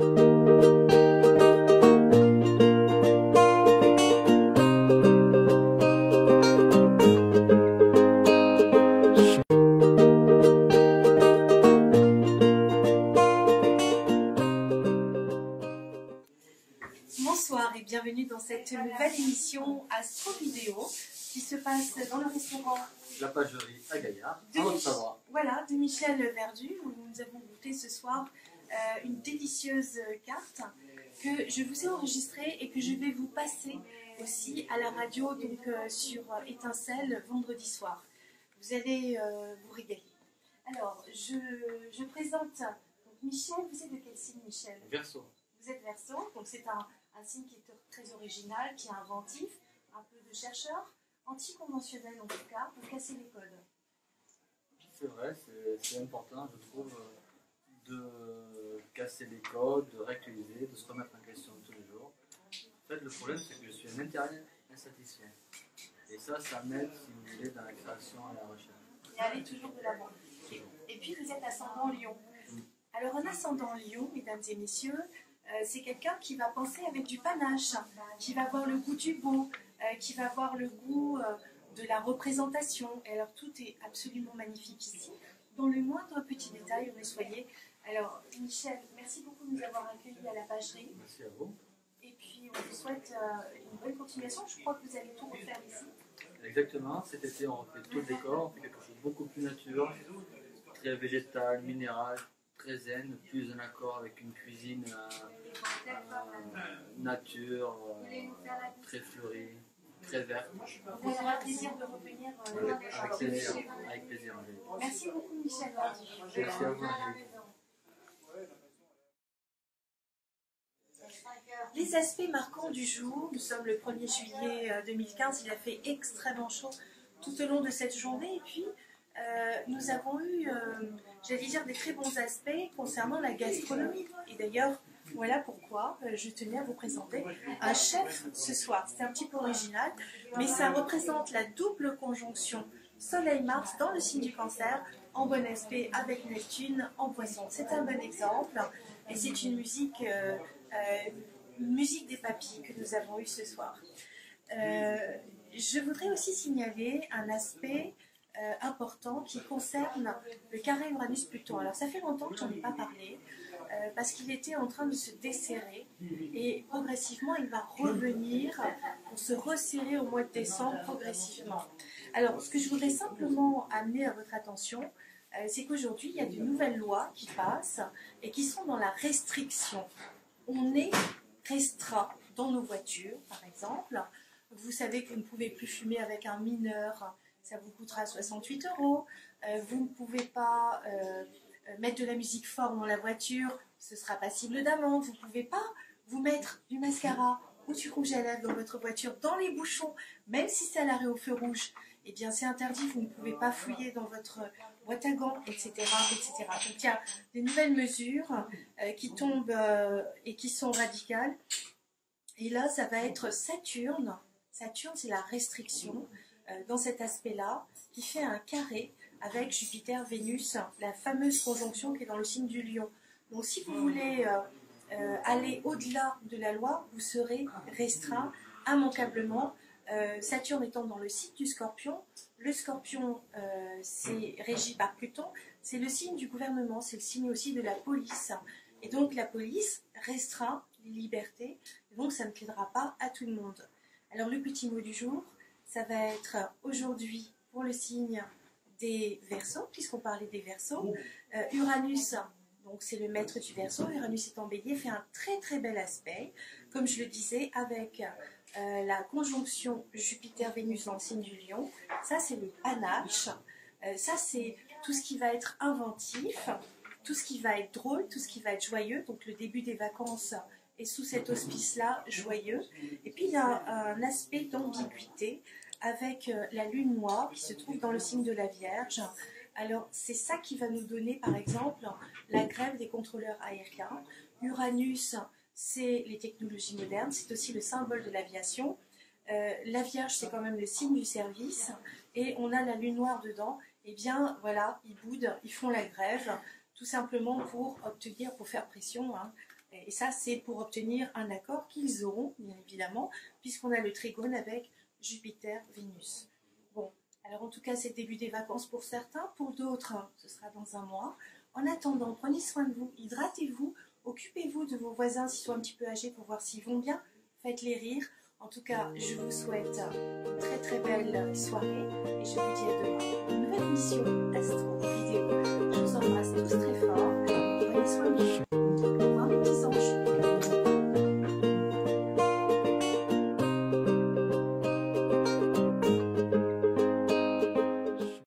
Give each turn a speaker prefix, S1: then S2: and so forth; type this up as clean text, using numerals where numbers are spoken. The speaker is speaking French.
S1: Bonsoir et bienvenue dans cette nouvelle émission Astro Vidéo qui se passe dans le restaurant
S2: La Pagerie à Gaillard, en Haute-Savoie.
S1: Voilà, de Michel Verdu, où nous avons goûté ce soir une délicieuse carte que je vous ai enregistrée et que je vais vous passer aussi à la radio, donc sur Étincelle, vendredi soir. Vous allez vous régaler. Alors, je présente donc Michel. Vous êtes de quel signe, Michel?
S2: Verseau.
S1: Vous êtes Verseau, donc c'est un signe qui est très original, qui est inventif, un peu de chercheur, anticonventionnel en tout cas, pour casser les codes.
S2: C'est vrai, c'est important, je trouve, de casser les codes, de réactualiser, de se remettre en question tous les jours. En fait, le problème, c'est que je suis un intérieur insatisfait. Et ça m'aide, si vous voulez, dans la création et la recherche.
S1: Et aller toujours de l'avant. Et puis, vous êtes ascendant Lion. Alors, un ascendant Lion, mesdames et messieurs, c'est quelqu'un qui va penser avec du panache, qui va avoir le goût du beau, qui va avoir le goût de la représentation. Et alors tout est absolument magnifique ici, dans le moindre petit détail où vous soyez. Alors Michel, merci beaucoup de nous avoir accueillis à la Pagerie.
S2: Merci à vous.
S1: Et puis on vous souhaite une bonne continuation. Je crois que vous allez tout refaire ici.
S2: Exactement, cet été on refait tout le décor, on fait quelque chose de beaucoup plus nature, très végétal, minéral, très zen, plus en accord avec une cuisine nature, très fleurie, très verte.
S1: Vous avez un plaisir de revenir
S2: Avec plaisir.
S1: Merci beaucoup Michel.
S2: Merci à vous.
S1: Les aspects marquants du jour, nous sommes le 1er juillet 2015, il a fait extrêmement chaud tout au long de cette journée et puis nous avons eu, j'allais dire, des très bons aspects concernant la gastronomie. Et d'ailleurs, voilà pourquoi je tenais à vous présenter un chef ce soir. C'est un petit peu original, mais ça représente la double conjonction Soleil-Mars dans le signe du Cancer, en bon aspect avec Neptune en Poisson. C'est un bon exemple et c'est une musique des papilles que nous avons eue ce soir. Je voudrais aussi signaler un aspect important qui concerne le carré Uranus-Pluton. Alors ça fait longtemps que j'en ai pas parlé parce qu'il était en train de se desserrer et progressivement il va revenir pour se resserrer au mois de décembre progressivement. Alors ce que je voudrais simplement amener à votre attention, c'est qu'aujourd'hui il y a de nouvelles lois qui passent et qui sont dans la restriction. On est restreint dans nos voitures par exemple. Vous savez que vous ne pouvez plus fumer avec un mineur. Ça vous coûtera 68 €. Vous ne pouvez pas mettre de la musique forte dans la voiture, ce sera passible d'amende. Vous ne pouvez pas vous mettre du mascara ou du rouge à lèvres dans votre voiture, dans les bouchons, même si c'est à l'arrêt au feu rouge. Eh bien, c'est interdit, vous ne pouvez pas fouiller dans votre boîte à gants, etc., etc. Donc, il y a des nouvelles mesures qui tombent et qui sont radicales. Et là, ça va être Saturne. Saturne, c'est la restriction. Dans cet aspect-là, qui fait un carré avec Jupiter-Vénus, la fameuse conjonction qui est dans le signe du Lion. Donc si vous voulez aller au-delà de la loi, vous serez restreint immanquablement. Saturne étant dans le signe du Scorpion, le Scorpion c'est régi par Pluton, c'est le signe du gouvernement, c'est le signe aussi de la police. Et donc la police restreint les libertés, et donc ça ne plaidera pas à tout le monde. Alors le petit mot du jour, ça va être aujourd'hui pour le signe des Verseaux, puisqu'on parlait des Verseaux. Uranus, donc c'est le maître du Verseau. Uranus est en Bélier, fait un très très bel aspect, comme je le disais, avec la conjonction Jupiter-Vénus dans le signe du Lion. Ça c'est le panache. Ça c'est tout ce qui va être inventif, tout ce qui va être drôle, tout ce qui va être joyeux. Donc le début des vacances est sous cet auspice-là, joyeux. Et puis il y a un aspect d'ambiguïté avec la lune noire qui se trouve dans le signe de la Vierge. Alors c'est ça qui va nous donner par exemple la grève des contrôleurs aériens. Uranus, c'est les technologies modernes, c'est aussi le symbole de l'aviation. La Vierge, c'est quand même le signe du service. Et on a la lune noire dedans. Eh bien voilà, ils boudent, ils font la grève, tout simplement pour obtenir, pour faire pression, hein, Et ça, c'est pour obtenir un accord qu'ils auront, bien évidemment, puisqu'on a le trigone avec Jupiter, Vénus. Bon, alors en tout cas, c'est le début des vacances pour certains. Pour d'autres, ce sera dans un mois. En attendant, prenez soin de vous, hydratez-vous, occupez-vous de vos voisins s'ils sont un petit peu âgés pour voir s'ils vont bien. Faites-les rire. En tout cas, je vous souhaite une très très belle soirée et je vous dis à demain pour une nouvelle émission Astro Vidéo. Je vous embrasse tous très fort. Prenez soin de vous.